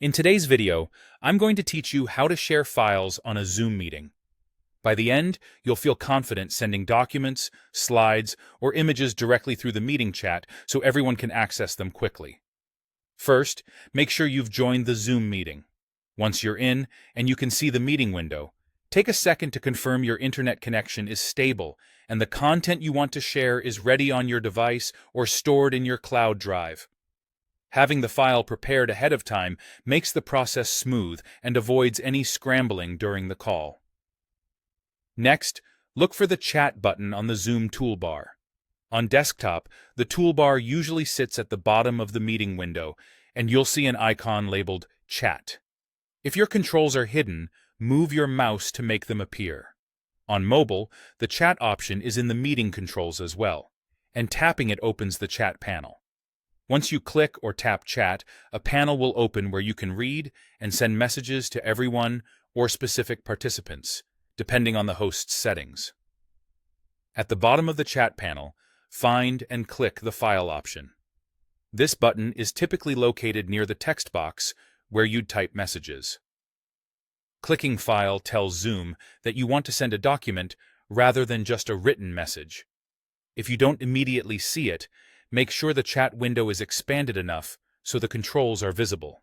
In today's video, I'm going to teach you how to share files on a Zoom meeting. By the end, you'll feel confident sending documents, slides, or images directly through the meeting chat so everyone can access them quickly. First, make sure you've joined the Zoom meeting. Once you're in and you can see the meeting window, take a second to confirm your internet connection is stable and the content you want to share is ready on your device or stored in your cloud drive. Having the file prepared ahead of time makes the process smooth and avoids any scrambling during the call. Next, look for the Chat button on the Zoom toolbar. On desktop, the toolbar usually sits at the bottom of the meeting window, and you'll see an icon labeled Chat. If your controls are hidden, move your mouse to make them appear. On mobile, the Chat option is in the meeting controls as well, and tapping it opens the Chat panel. Once you click or tap Chat, a panel will open where you can read and send messages to everyone or specific participants, depending on the host's settings. At the bottom of the Chat panel, find and click the File option. This button is typically located near the text box where you'd type messages. Clicking File tells Zoom that you want to send a document rather than just a written message. If you don't immediately see it, make sure the chat window is expanded enough so the controls are visible.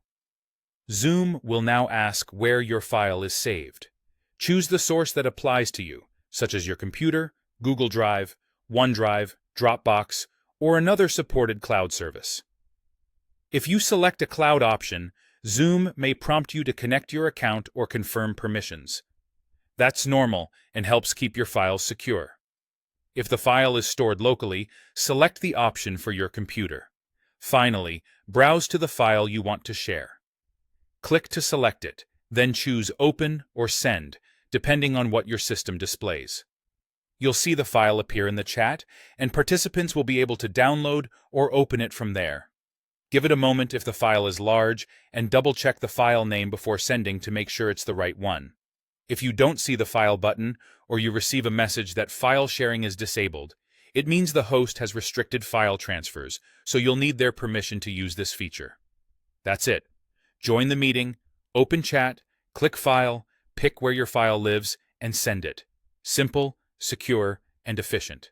Zoom will now ask where your file is saved. Choose the source that applies to you, such as your computer, Google Drive, OneDrive, Dropbox, or another supported cloud service. If you select a cloud option, Zoom may prompt you to connect your account or confirm permissions. That's normal and helps keep your files secure. If the file is stored locally, select the option for your computer. Finally, browse to the file you want to share. Click to select it, then choose Open or Send, depending on what your system displays. You'll see the file appear in the chat, and participants will be able to download or open it from there. Give it a moment if the file is large, and double-check the file name before sending to make sure it's the right one. If you don't see the File button, or you receive a message that file sharing is disabled, it means the host has restricted file transfers, so you'll need their permission to use this feature. That's it. Join the meeting, open Chat, click File, pick where your file lives, and send it. Simple, secure, and efficient.